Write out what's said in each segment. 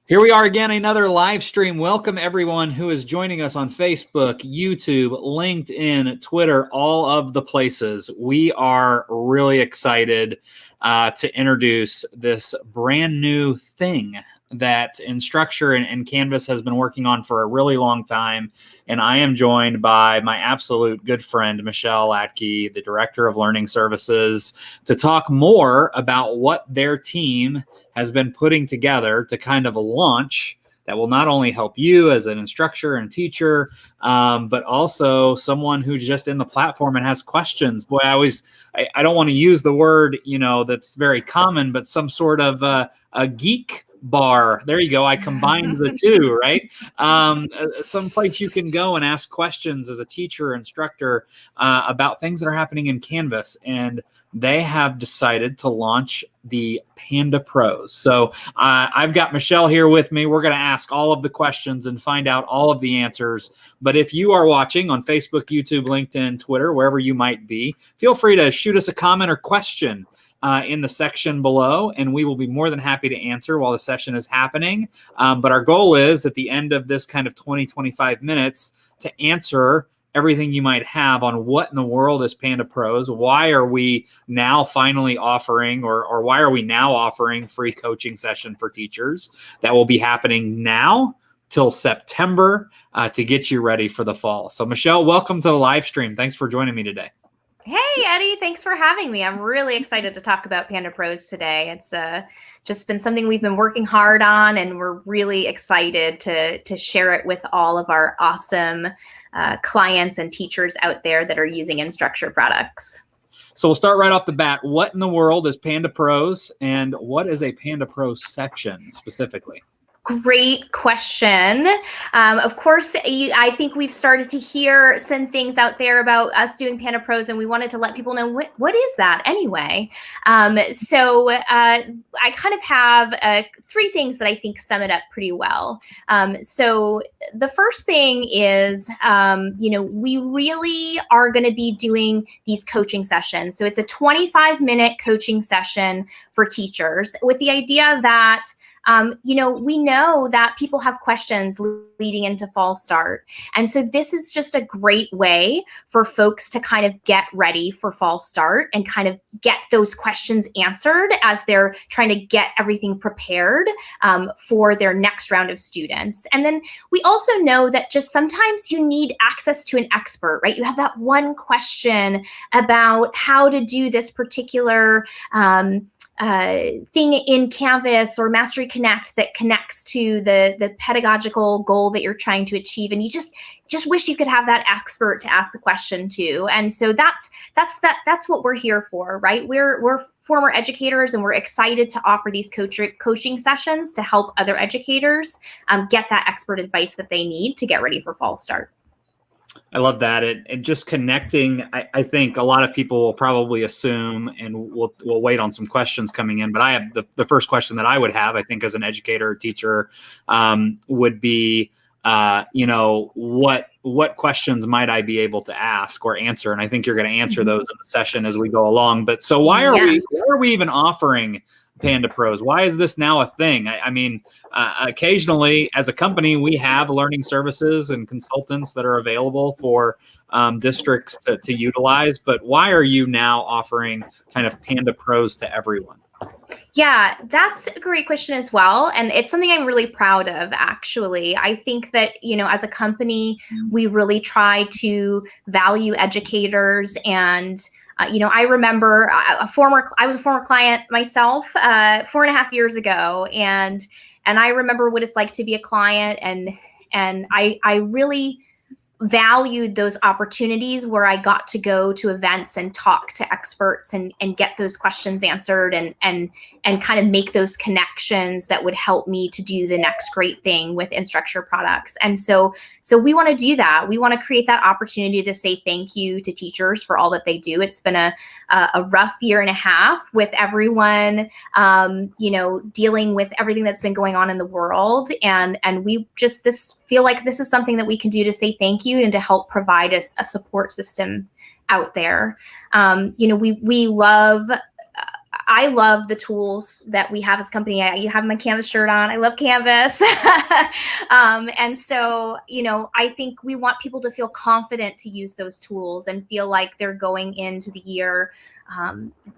Here we are again, another live stream. Welcome everyone who is joining us on Facebook, YouTube, LinkedIn, Twitter, all of the places. We are really excited to introduce this brand new thing that Instructure and Canvas has been working on for a really long time. And I am joined by my absolute good friend, Michelle Latke, the Director of Learning Services, to talk more about what their team has been putting together to kind of launch that will not only help you as an instructor and teacher, but also someone who's just in the platform and has questions. Boy, I don't want to use the word, that's very common, but some sort of a geek bar. There you go. I combined the two, right? Some place you can go and ask questions as a teacher or instructor about things that are happening in Canvas. And they have decided to launch the Panda Pros. So I've got Michelle here with me. We're going to ask all of the questions and find out all of the answers. But if you are watching on Facebook, YouTube, LinkedIn, Twitter, wherever you might be, feel free to shoot us a comment or question in the section below, and we will be more than happy to answer while the session is happening. But our goal is at the end of this kind of 20-25 minutes to answer everything you might have on what in the world is Panda Pros. Why are we now finally offering, or why are we now offering free coaching session for teachers that will be happening now till September to get you ready for the fall. So Michelle, welcome to the live stream. Thanks for joining me today. Hey, Eddie, thanks for having me. I'm really excited to talk about Panda Pros today. It's just been something we've been working hard on, and we're really excited to share it with all of our awesome clients and teachers out there that are using Instructure products. So we'll start right off the bat. What in the world is Panda Pros, and what is a Panda Pro section specifically? Great question. Of course, I think we've started to hear some things out there about us doing Panda Pros, and we wanted to let people know what is that anyway. So I kind of have three things that I think sum it up pretty well. So the first thing is, we really are going to be doing these coaching sessions. So it's a 25-minute coaching session for teachers with the idea that we know that people have questions leading into fall start. And so this is just a great way for folks to kind of get ready for fall start and kind of get those questions answered as they're trying to get everything prepared for their next round of students. And then we also know that just sometimes you need access to an expert, right? You have that one question about how to do this particular thing in Canvas or Mastery Connect that connects to the pedagogical goal that you're trying to achieve, and you just wish you could have that expert to ask the question to. And so that's what we're here for, right? We're former educators, and we're excited to offer these coaching sessions to help other educators get that expert advice that they need to get ready for fall start. I love that. And just connecting, I think a lot of people will probably assume, and we'll wait on some questions coming in, but I have the first question that I would have, I think, as an educator or teacher, would be, what questions might I be able to ask or answer? And I think you're going to answer those in the session as we go along. But so why are we even offering Panda Pros? Why is this now a thing? I mean, occasionally as a company, we have learning services and consultants that are available for districts to utilize. But why are you now offering kind of Panda Pros to everyone? Yeah, that's a great question as well. And it's something I'm really proud of, actually. I think that, as a company, we really try to value educators. And I remember I was a former client myself 4.5 years ago, and I remember what it's like to be a client, and I really valued those opportunities where I got to go to events and talk to experts and get those questions answered and kind of make those connections that would help me to do the next great thing with Instructure products. And so we want to do that. We want to create that opportunity to say thank you to teachers for all that they do. It's been a rough 1.5 years with everyone, dealing with everything that's been going on in the world. And we just feel like this is something that we can do to say thank you and to help provide us a support system out there. We love I love the tools that we have as a company. You have my Canvas shirt on. I love Canvas. And so, I think we want people to feel confident to use those tools and feel like they're going into the year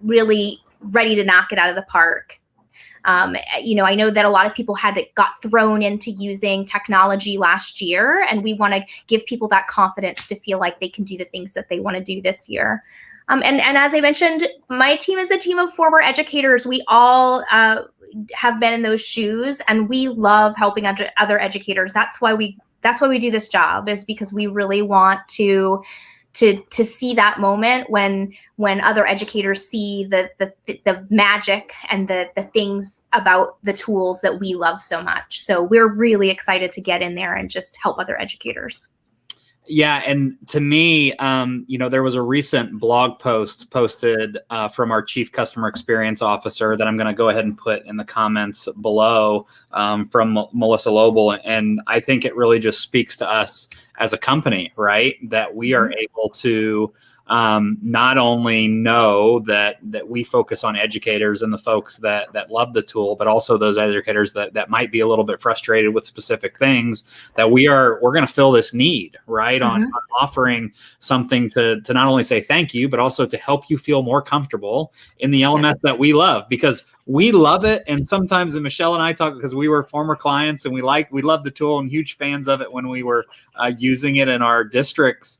really ready to knock it out of the park. I know that a lot of people got thrown into using technology last year, and we want to give people that confidence to feel like they can do the things that they want to do this year. And as I mentioned, my team is a team of former educators. We all have been in those shoes, and we love helping other educators. That's why we do this job, is because we really want to see that moment when other educators see the magic and the things about the tools that we love so much. So we're really excited to get in there and just help other educators. Yeah. And to me, there was a recent blog post posted from our Chief Customer Experience Officer that I'm going to go ahead and put in the comments below from Melissa Lobel. And I think it really just speaks to us as a company, right? That we are able to not only know that we focus on educators and the folks that love the tool, but also those educators that might be a little bit frustrated with specific things, that we're going to fill this need, right? On offering something to not only say thank you, but also to help you feel more comfortable in the LMS that we love, because we love it. And sometimes, and Michelle and I talk, because we were former clients and we love the tool and huge fans of it when we were using it in our districts.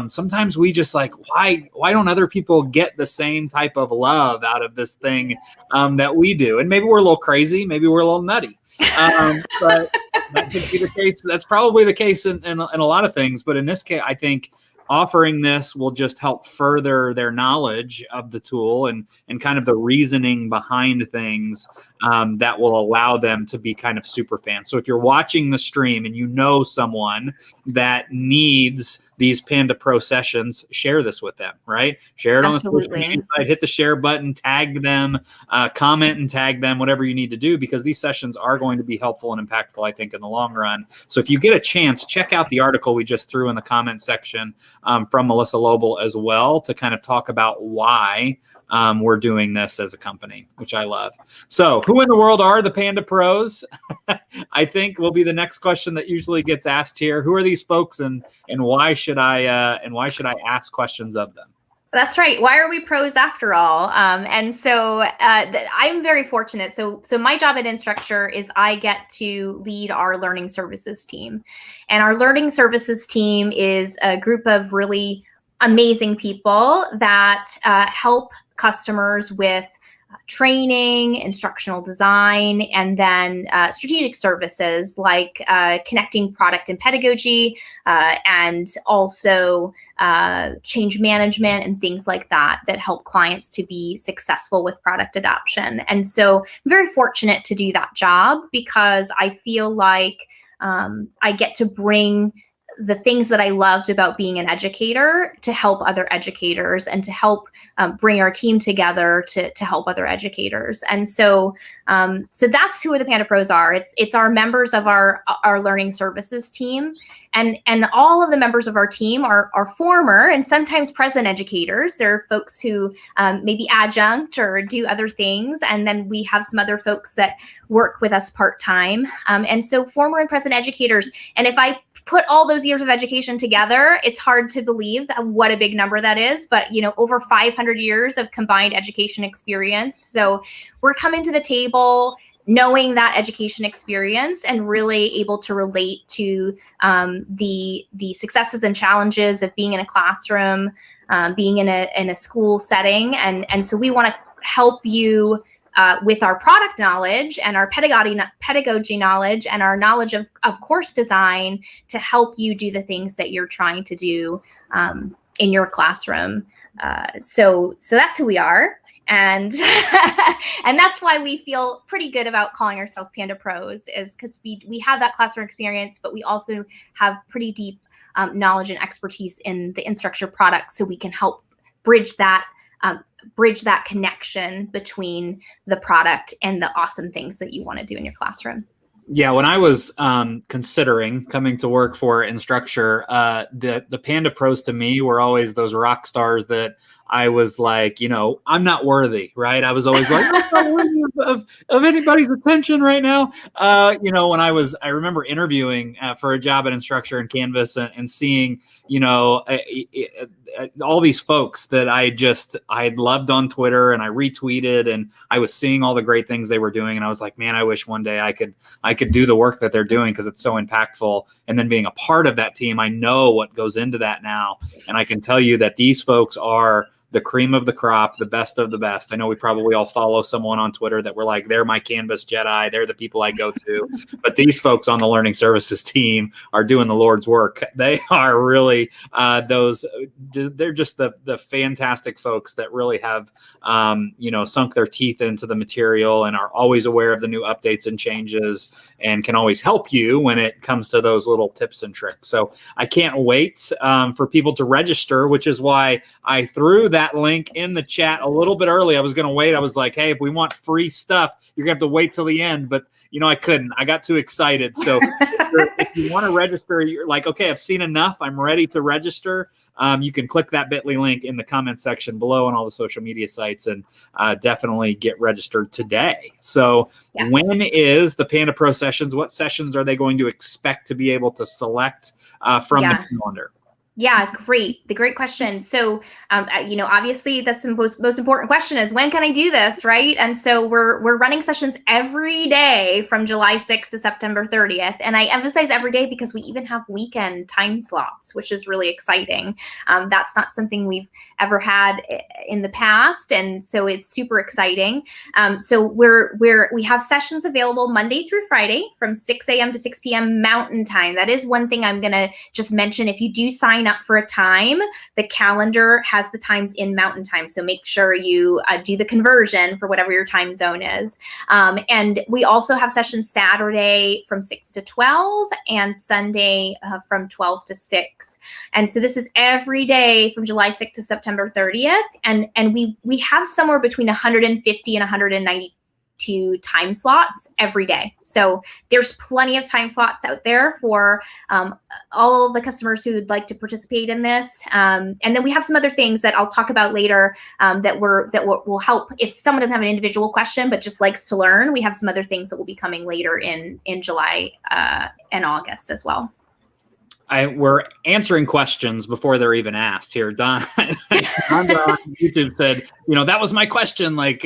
Sometimes we just like, why don't other people get the same type of love out of this thing that we do? And maybe we're a little crazy, maybe we're a little nutty, but that could be the case. That's probably the case in a lot of things. But in this case, I think offering this will just help further their knowledge of the tool and kind of the reasoning behind things that will allow them to be kind of super fans. So if you're watching the stream and you know someone that needs these Panda Pro sessions, share this with them, right? Share it on the social media site, hit the share button, tag them, comment and tag them, whatever you need to do, because these sessions are going to be helpful and impactful, I think, in the long run. So if you get a chance, check out the article we just threw in the comment section from Melissa Lobel as well, to kind of talk about why we're doing this as a company, which I love. So who in the world are the Panda Pros? I think will be the next question that usually gets asked here. Who are these folks, and why should I ask questions of them? That's right. Why are we pros after all? And so I'm very fortunate. So my job at Instructure is I get to lead our learning services team. And our learning services team is a group of really amazing people that help customers with training, instructional design, and then strategic services like connecting product and pedagogy, and also change management and things like that help clients to be successful with product adoption. And so I'm very fortunate to do that job, because I feel like I get to bring the things that I loved about being an educator to help other educators, and to help bring our team together to help other educators. And so that's who the Panda Pros are. It's our members of our learning services team. And all of the members of our team are former and sometimes present educators. There are folks who maybe adjunct or do other things. And then we have some other folks that work with us part-time. And so former and present educators. And if I put all those years of education together, it's hard to believe what a big number that is. But, over 500 years of combined education experience. So we're coming to the table knowing that education experience and really able to relate to the successes and challenges of being in a classroom, being in a school setting. And so we want to help you with our product knowledge and our pedagogy knowledge and our knowledge of course design to help you do the things that you're trying to do in your classroom. So that's who we are. And and that's why we feel pretty good about calling ourselves Panda Pros, is because we have that classroom experience, but we also have pretty deep knowledge and expertise in the Instructure product, so we can help bridge that connection between the product and the awesome things that you want to do in your classroom. Yeah, when I was considering coming to work for Instructure, the Panda Pros to me were always those rock stars that I was like, I'm not worthy, right? I was always like, I'm not worthy of anybody's attention right now. When I remember interviewing for a job at Instructure and Canvas and seeing, all these folks that I loved on Twitter and I retweeted, and I was seeing all the great things they were doing. And I was like, man, I wish one day I could do the work that they're doing, because it's so impactful. And then being a part of that team, I know what goes into that now. And I can tell you that these folks are the cream of the crop, the best of the best. I know we probably all follow someone on Twitter that we're like, they're my Canvas Jedi. They're the people I go to. But these folks on the learning services team are doing the Lord's work. They are really they're just the fantastic folks that really have, sunk their teeth into the material and are always aware of the new updates and changes and can always help you when it comes to those little tips and tricks. So I can't wait for people to register, which is why I threw that link in the chat a little bit early. I was going to wait. I was like, hey, if we want free stuff, you're going to have to wait till the end. But, I couldn't. I got too excited. So if you want to register, you're like, okay, I've seen enough. I'm ready to register. You can click that bit.ly link in the comment section below on all the social media sites and definitely get registered today. So When is the Panda Pro sessions? What sessions are they going to expect to be able to select from the calendar? Yeah, great. The great question. So, obviously that's the most important question is, when can I do this, right? And so we're running sessions every day from July 6th to September 30th. And I emphasize every day because we even have weekend time slots, which is really exciting. That's not something we've ever had in the past. And so it's super exciting. So we have sessions available Monday through Friday from 6 a.m. to 6 p.m. Mountain Time. That is one thing I'm going to just mention. If you do sign up for a time, the calendar has the times in Mountain Time. So make sure you do the conversion for whatever your time zone is. And we also have sessions Saturday from 6 to 12 and Sunday from 12 to 6. And so this is every day from July 6th to September 30th. And we have somewhere between 150 and 192 time slots every day. So there's plenty of time slots out there for all of the customers who would like to participate in this. And then we have some other things that I'll talk about later that will help if someone doesn't have an individual question but just likes to learn. We have some other things that will be coming later in July and August as well. We're answering questions before they're even asked here. Don on YouTube said, that was my question. Like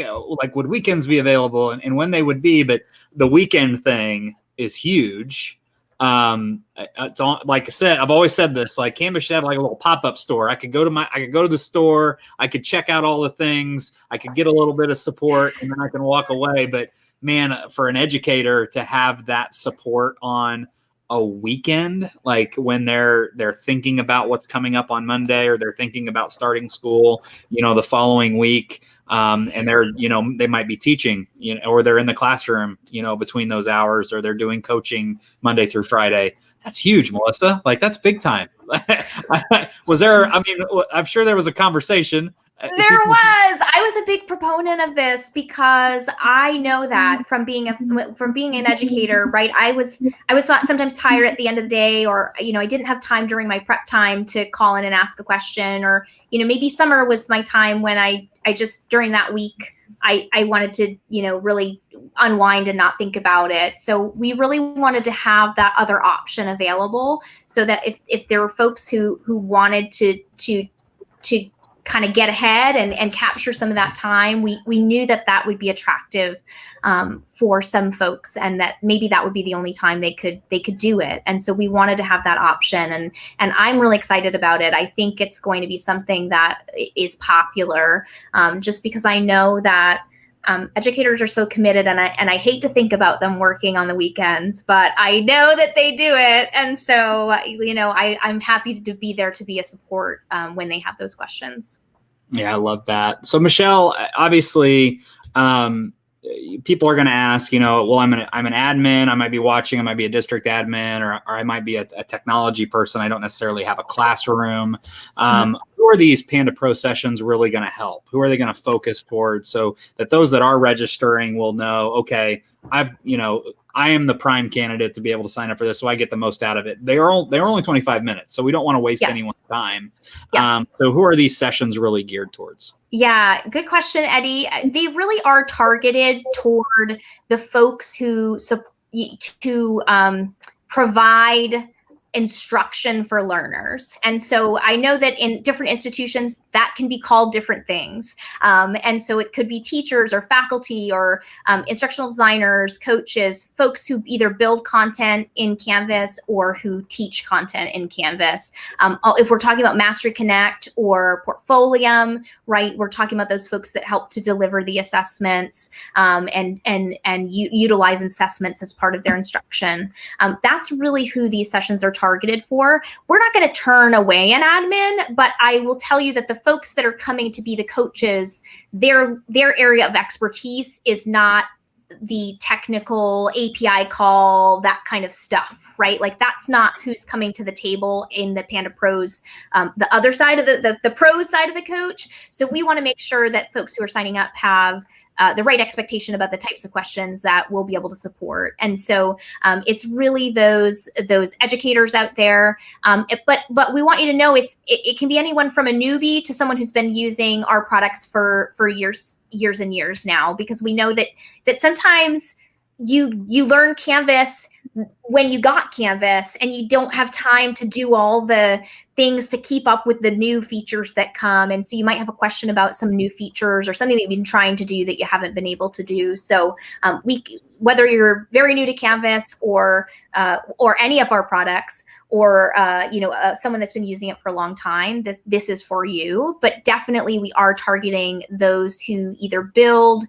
would weekends be available and when they would be? But the weekend thing is huge. It's on, like I said, I've always said this, like Canvas should have like a little pop-up store. I could go to the store. I could check out all the things. I could get a little bit of support and then I can walk away. But man, for an educator to have that support on a weekend, like when they're thinking about what's coming up on Monday or they're thinking about starting school, the following week, and they're, they might be teaching, or they're in the classroom, between those hours, or they're doing coaching Monday through Friday. That's huge, Melissa. Like that's big time. I'm sure there was a conversation. There was. I was a big proponent of this because I know that from being an educator, right? I was sometimes tired at the end of the day, or I didn't have time during my prep time to call in and ask a question, or maybe summer was my time when I just during that week I wanted to really unwind and not think about it. So we really wanted to have that other option available, so that if there were folks who wanted to kind of get ahead and capture some of that time, we knew that would be attractive for some folks, and that maybe that would be the only time they could do it. And so we wanted to have that option, and I'm really excited about it. I think it's going to be something that is popular, just because I know that educators are so committed, and I hate to think about them working on the weekends, but I know that they do it. And so, I'm happy to be there to be a support when they have those questions. Yeah, I love that. So Michelle, obviously, people are going to ask, well, I'm an admin. I might be watching. I might be a district admin, or I might be a technology person. I don't necessarily have a classroom. Who who are these Panda Pro sessions really going to help? Who are they going to focus towards, so that those that are registering will know, okay, I am the prime candidate to be able to sign up for this, so I get the most out of it. They're only 25 minutes, so we don't want to waste anyone's time. So who are these sessions really geared towards? Yeah, good question, Eddie. They really are targeted toward the folks who provide instruction for learners. And so I know that in different institutions that can be called different things. And so it could be teachers or faculty or instructional designers, coaches, folks who either build content in Canvas or who teach content in Canvas. If we're talking about Mastery Connect or Portfolium, right, we're talking about those folks that help to deliver the assessments and utilize assessments as part of their instruction. That's really who these sessions are targeted for. We're not going to turn away an admin, but I will tell you that the folks that are coming to be the coaches, their area of expertise is not the technical API call, that kind of stuff, right? Like that's not who's coming to the table in the Panda Pros, the other side of the pros side of the coach. So we want to make sure that folks who are signing up have the right expectation about the types of questions that we'll be able to support. And so it's really those educators out there. But we want you to know it can be anyone from a newbie to someone who's been using our products for years and years now, because we know that sometimes you learn Canvas when you got Canvas and you don't have time to do all the things to keep up with the new features that come. And so you might have a question about some new features or something that you've been trying to do that you haven't been able to do. So whether you're very new to Canvas or any of our products, or someone that's been using it for a long time, this is for you. But definitely we are targeting those who either build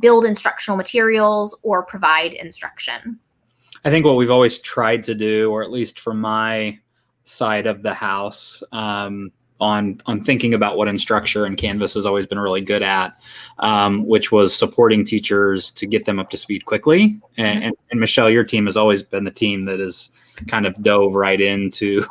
instructional materials or provide instruction. I think what we've always tried to do, or at least from my side of the house, on thinking about what Instructure and Canvas has always been really good at, which was supporting teachers to get them up to speed quickly. And Michelle, your team has always been the team that is kind of dove right into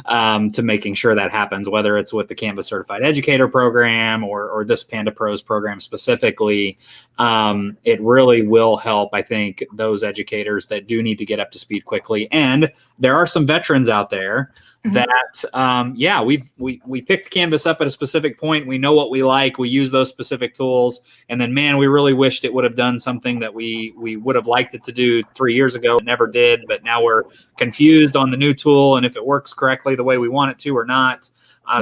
to making sure that happens, whether it's with the Canvas Certified Educator program or this Panda Pros program specifically. It really will help, I think, those educators that do need to get up to speed quickly. And there are some veterans out there that, we picked Canvas up at a specific point. We know what we like. We use those specific tools. And then, man, we really wished it would have done something that we would have liked it to do 3 years ago. It never did. But now we're confused on the new tool and if it works correctly the way we want it to or not.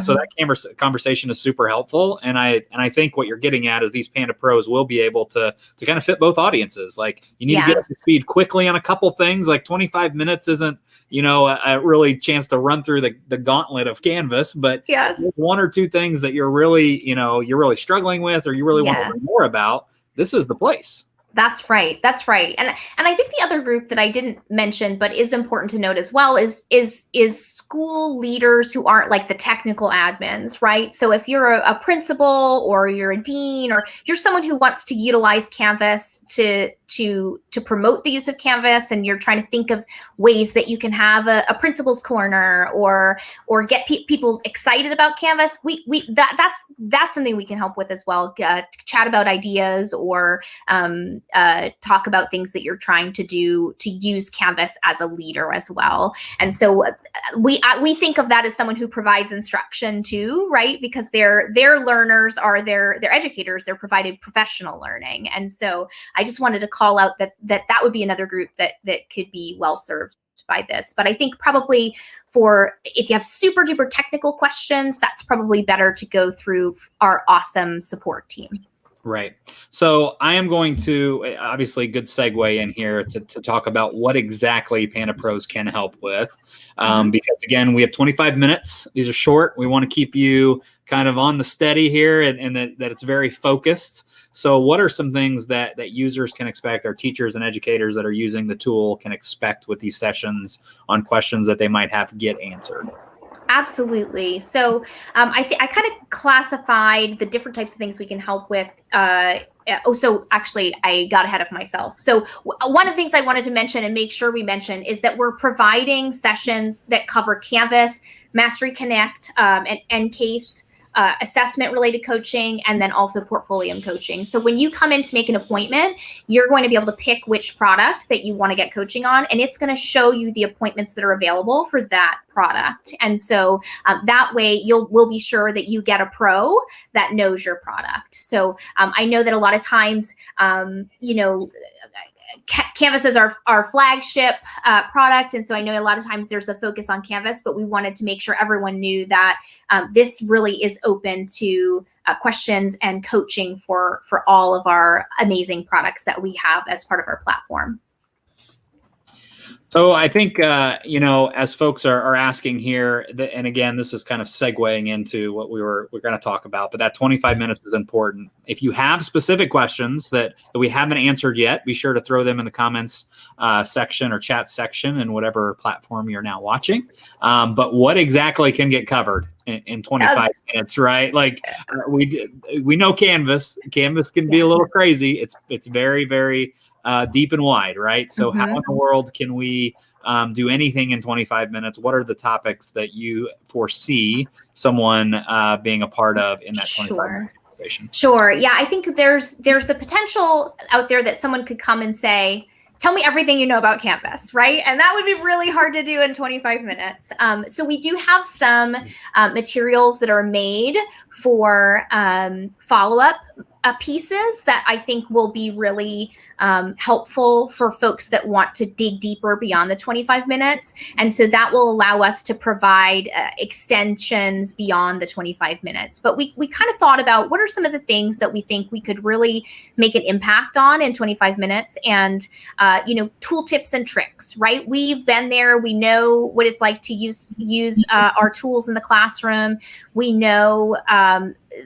So that conversation is super helpful. And I think what you're getting at is these Panda Pros will be able to kind of fit both audiences. Like you need to get up to speed quickly on a couple things. Like 25 minutes isn't, a really chance to run through the gauntlet of Canvas, but one or two things that you're really struggling with, or you really want to learn more about, this is the place. That's right. That's right. And I think the other group that I didn't mention, but is important to note as well, is school leaders who aren't like the technical admins, right? So if you're a principal or you're a dean or you're someone who wants to utilize Canvas to promote the use of Canvas, and you're trying to think of ways that you can have a principal's corner or get people excited about Canvas, that's something we can help with as well. Chat about ideas or talk about things that you're trying to do to use Canvas as a leader as well. And so we think of that as someone who provides instruction too, right? Because their learners are their educators. They're provided professional learning. And so I just wanted to call out that would be another group that could be well served by this. But I think probably if you have super duper technical questions, that's probably better to go through our awesome support team. Right. So I am going to, obviously, good segue in here to talk about what exactly Panda Pros can help with. Because, again, we have 25 minutes. These are short. We want to keep you kind of on the steady here and that it's very focused. So what are some things that users can expect, our teachers and educators that are using the tool can expect with these sessions on questions that they might have to get answered? Absolutely. So I kind of classified the different types of things we can help with. So actually, I got ahead of myself. So one of the things I wanted to mention and make sure we mention is that we're providing sessions that cover Canvas, Mastery Connect, and NCASE, assessment related coaching, and then also portfolio coaching. So when you come in to make an appointment, you're going to be able to pick which product that you want to get coaching on, and it's going to show you the appointments that are available for that product. And so that way we'll be sure that you get a pro that knows your product. So I know that a lot of times, Canvas is our flagship product. And so I know a lot of times there's a focus on Canvas, but we wanted to make sure everyone knew that this really is open to questions and coaching for all of our amazing products that we have as part of our platform. So I think, as folks are asking here, and again, this is kind of segueing into what we're going to talk about, but that 25 minutes is important. If you have specific questions that we haven't answered yet, be sure to throw them in the comments section or chat section in whatever platform you're now watching. But what exactly can get covered in 25 minutes, right? Like we know Canvas can be a little crazy. It's very, very deep and wide, right? So how in the world can we do anything in 25 minutes? What are the topics that you foresee someone being a part of in that 25 minute conversation? Sure. Yeah, I think there's the potential out there that someone could come and say, tell me everything you know about Canvas, right? And that would be really hard to do in 25 minutes. So we do have some materials that are made for follow-up pieces that I think will be really helpful for folks that want to dig deeper beyond the 25 minutes. And so that will allow us to provide extensions beyond the 25 minutes. But we kind of thought about what are some of the things that we think we could really make an impact on in 25 minutes, and tool tips and tricks, right? We've been there. We know what it's like to use our tools in the classroom. We know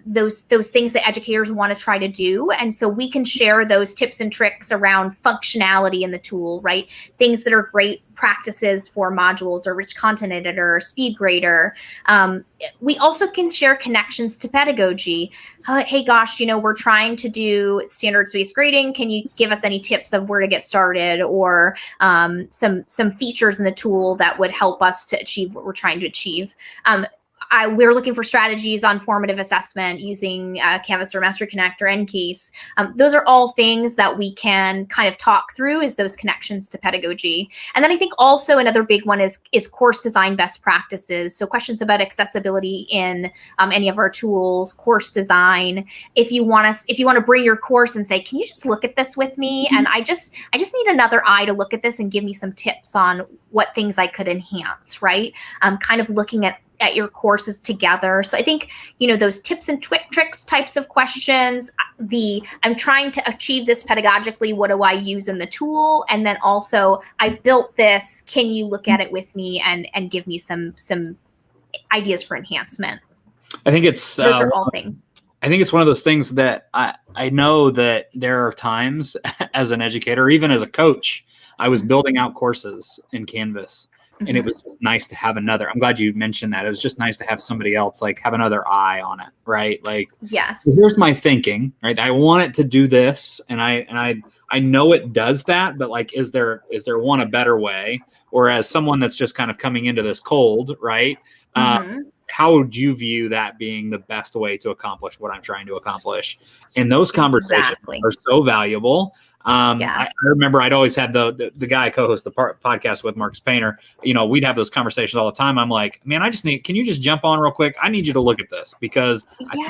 those things that educators want to try to do. And so we can share those tips and tricks around functionality in the tool, right? Things that are great practices for modules or rich content editor or speed grader. We also can share connections to pedagogy. Hey, gosh, we're trying to do standards-based grading. Can you give us any tips of where to get started, or some features in the tool that would help us to achieve what we're trying to achieve? We're looking for strategies on formative assessment using Canvas or Mastery Connect or NCASE. Those are all things that we can kind of talk through as those connections to pedagogy. And then I think also another big one is course design best practices. So questions about accessibility in any of our tools, course design. If you want to bring your course and say, can you just look at this with me? And I just need another eye to look at this and give me some tips on what things I could enhance, right? Kind of looking at your courses together. So I think, those tips and tricks types of questions, I'm trying to achieve this pedagogically. What do I use in the tool? And then also, I've built this. Can you look at it with me and give me some ideas for enhancement? I think it's those are all things. I think it's one of those things that I know that there are times as an educator, even as a coach, I was building out courses in Canvas. And it was just nice to have another. I'm glad you mentioned that. It was just nice to have somebody else have another eye on it, right? Yes. Here's my thinking, right? I want it to do this, and I know it does that, but is there one a better way? Or as someone that's just kind of coming into this cold, right? How would you view that being the best way to accomplish what I'm trying to accomplish? And those conversations are so valuable. I remember I'd always had the guy I co-host the podcast with, Marcus Painter. We'd have those conversations all the time. I'm like, man, can you just jump on real quick? I need you to look at this because I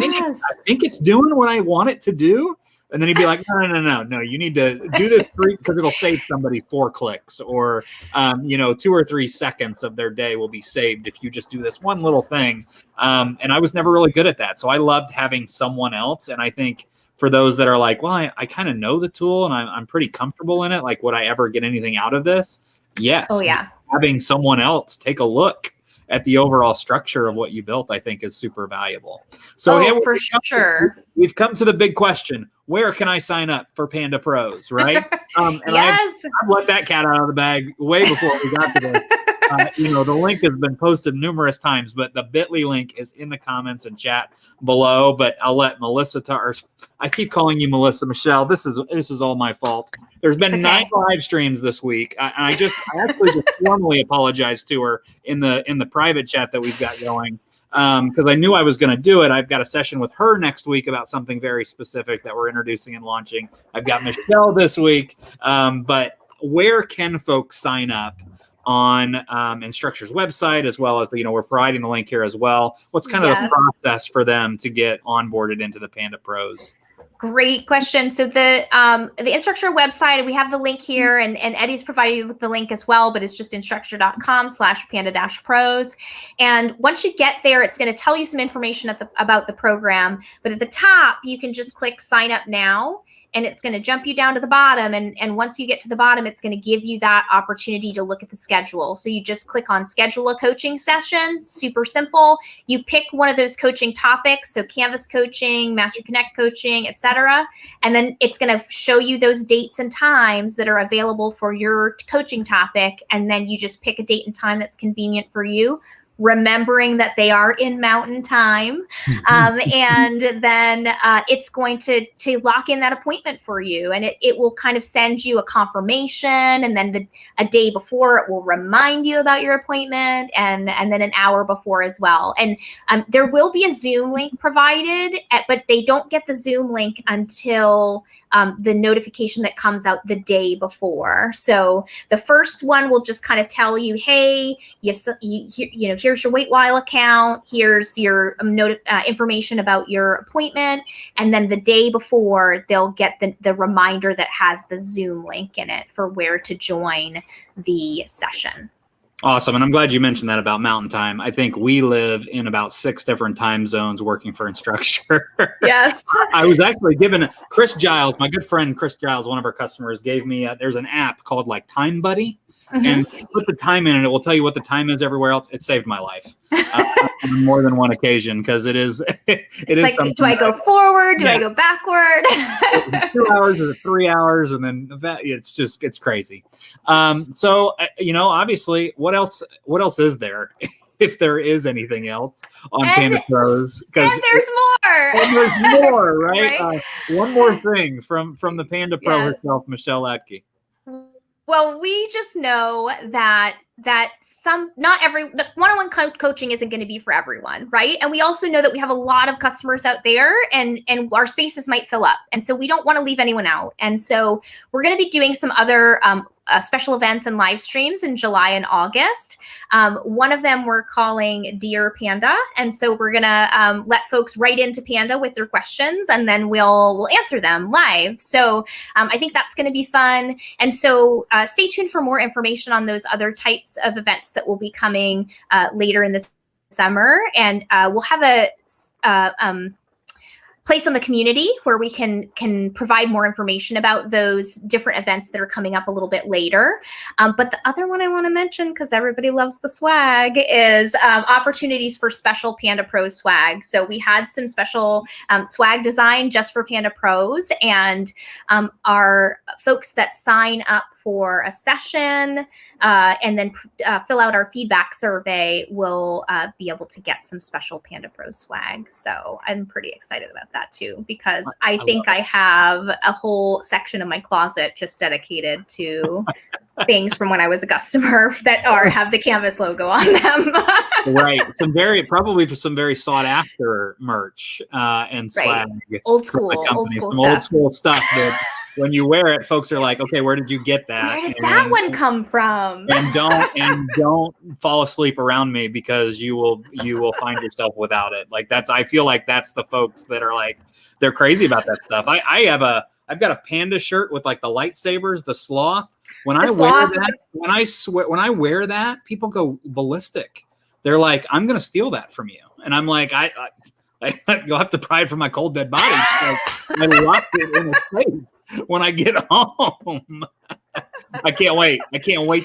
think it's doing what I want it to do. And then he'd be like, no, you need to do this because it'll save somebody 4 clicks or, 2 or 3 seconds of their day will be saved if you just do this one little thing. And I was never really good at that. So I loved having someone else. And I think for those that are like, well, I kind of know the tool and I'm pretty comfortable in it. Would I ever get anything out of this? Yes. Oh, yeah. Having someone else take a look at the overall structure of what you built, I think is super valuable. So for sure. We've come to the big question. Where can I sign up for Panda Pros, right? And yes. I've let that cat out of the bag way before we got to this. The link has been posted numerous times, but the bit.ly link is in the comments and chat below. But I'll let Melissa I keep calling you Melissa. Michelle, this is all my fault. There's been 9 live streams this week. I actually just formally apologized to her in the private chat that we've got going. Because I knew I was going to do it. I've got a session with her next week about something very specific that we're introducing and launching. I've got Michelle this week. But where can folks sign up on Instructure's website, as well as, we're providing the link here as well? What's kind of the process for them to get onboarded into the Panda Pros? Great question. So the Instructure website, we have the link here, and Eddie's provided you with the link as well, but it's just instructure.com/panda-pros. And once you get there, it's going to tell you some information about the program. But at the top, you can just click sign up now, and it's going to jump you down to the bottom. And once you get to the bottom, it's going to give you that opportunity to look at the schedule. So you just click on schedule a coaching session. Super simple. You pick one of those coaching topics. So Canvas coaching, Master Connect coaching, etc. And then it's going to show you those dates and times that are available for your coaching topic. And then you just pick a date and time that's convenient for you, remembering that they are in Mountain Time. And then it's going to lock in that appointment for you. And it will kind of send you a confirmation. And then a day before, it will remind you about your appointment, and then an hour before as well. And there will be a Zoom link provided, but they don't get the Zoom link until the notification that comes out the day before. So the first one will just kind of tell you, hey, here's your WaitWhile account, here's your information about your appointment, and then the day before, they'll get the reminder that has the Zoom link in it for where to join the session. Awesome. And I'm glad you mentioned that about Mountain Time. I think we live in about 6 different time zones working for Instructure. Yes. I was actually given Chris Giles, my good friend Chris Giles, one of our customers, gave me, there's an app called like Time Buddy. And put the time in, and it will tell you what the time is everywhere else. It saved my life on more than one occasion, because it is like, something. Do I go forward? Do I go backward? 2 hours or 3 hours, and then it's crazy. So obviously, what else is there? If there is anything else on Panda Pros, and there's more, right? One more thing from the Panda Pro herself, Michelle Atke. Well, we just know that not every one-on-one coaching isn't going to be for everyone, right? And we also know that we have a lot of customers out there, and our spaces might fill up, and so we don't want to leave anyone out. And so we're going to be doing some other special events and live streams in July and August. One of them we're calling Dear Panda, and so we're going to let folks write into Panda with their questions, and then we'll answer them live. So I think that's going to be fun. And so stay tuned for more information on those other types of events that will be coming later in the summer. And we'll have a place on the community where we can provide more information about those different events that are coming up a little bit later. But the other one I want to mention, because everybody loves the swag, is opportunities for special Panda Pro swag. So we had some special swag design just for Panda Pros, and our folks that sign up for a session and then fill out our feedback survey will be able to get some special Panda Pro swag. So I'm pretty excited about that too, because I think I have a whole section of my closet just dedicated to things from when I was a customer that have the Canvas logo on them. Right. Probably some very sought after merch and swag. Right. Old school stuff that when you wear it, folks are like, okay, where did you get that? Where did that one come from? And don't fall asleep around me, because you will find yourself without it. Like I feel like that's the folks that are like, they're crazy about that stuff. I've got a Panda shirt with like the lightsabers, the sloth. When I wear that, people go ballistic. They're like, I'm gonna steal that from you, and I'm like, you'll have to pry it from my cold dead body. So I locked it in a safe when I get home. I can't wait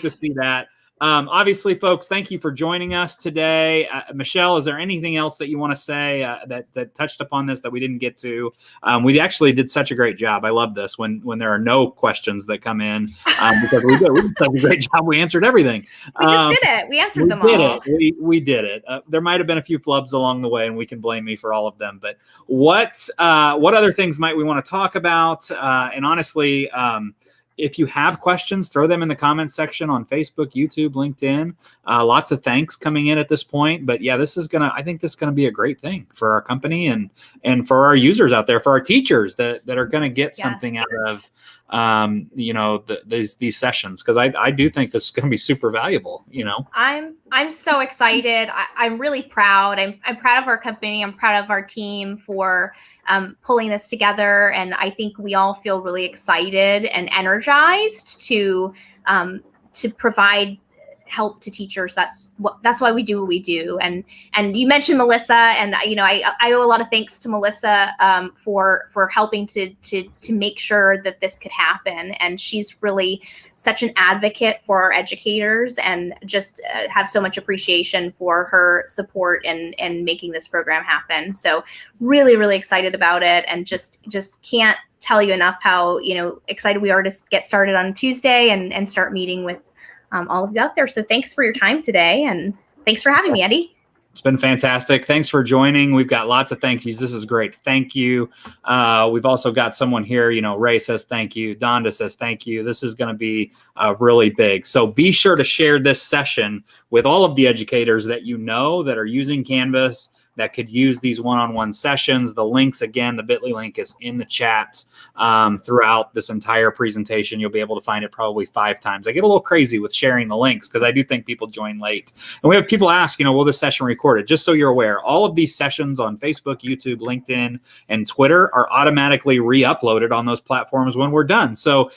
to see that. Obviously, folks, thank you for joining us today. Michelle, is there anything else that you want to say that touched upon this that we didn't get to? We actually did such a great job. I love this when there are no questions that come in because we did such a great job. We answered everything. We just did it. We answered them all. We did it. There might have been a few flubs along the way, and we can blame me for all of them. But what other things might we want to talk about? And honestly, if you have questions, throw them in the comments section on Facebook, YouTube, LinkedIn. Lots of thanks coming in at this point. But yeah, I think this is gonna be a great thing for our company and for our users out there, for our teachers that are gonna get something out of these sessions, because I do think this is gonna be super valuable. I'm so excited. I'm really proud. I'm proud of our company. I'm proud of our team for pulling this together, and I think we all feel really excited and energized to provide help to teachers. That's why we do what we do. And you mentioned Melissa, and I owe a lot of thanks to Melissa for helping to make sure that this could happen. And she's really such an advocate for our educators, and just have so much appreciation for her support in making this program happen. So really, really excited about it, and just can't tell you enough how excited we are to get started on Tuesday and start meeting with all of you out there. So thanks for your time today, and thanks for having me, Eddie. It's been fantastic. Thanks for joining. We've got lots of thank yous. This is great. Thank you. We've also got someone here, Ray says thank you. Donda says thank you. This is going to be really big. So be sure to share this session with all of the educators that that are using Canvas, that could use these one-on-one sessions. The links, again, the bit.ly link is in the chat throughout this entire presentation. You'll be able to find it probably 5 times. I get a little crazy with sharing the links because I do think people join late. And we have people ask, will this session recorded? Just so you're aware, all of these sessions on Facebook, YouTube, LinkedIn, and Twitter are automatically re-uploaded on those platforms when we're done. So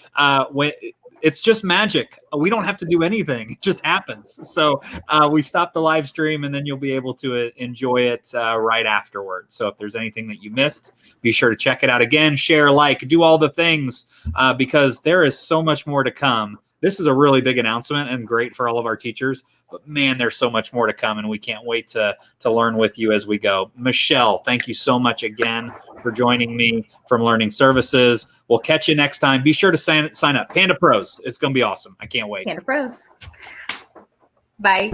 it's just magic. We don't have to do anything. It just happens. So we stop the live stream, and then you'll be able to enjoy it right afterwards. So if there's anything that you missed, be sure to check it out again, share, like, do all the things, because there is so much more to come. This is a really big announcement and great for all of our teachers. But man, there's so much more to come, and we can't wait to learn with you as we go. Michelle, thank you so much again for joining me from Learning Services. We'll catch you next time. Be sure to sign up. Panda Pros. It's going to be awesome. I can't wait. Panda Pros. Bye.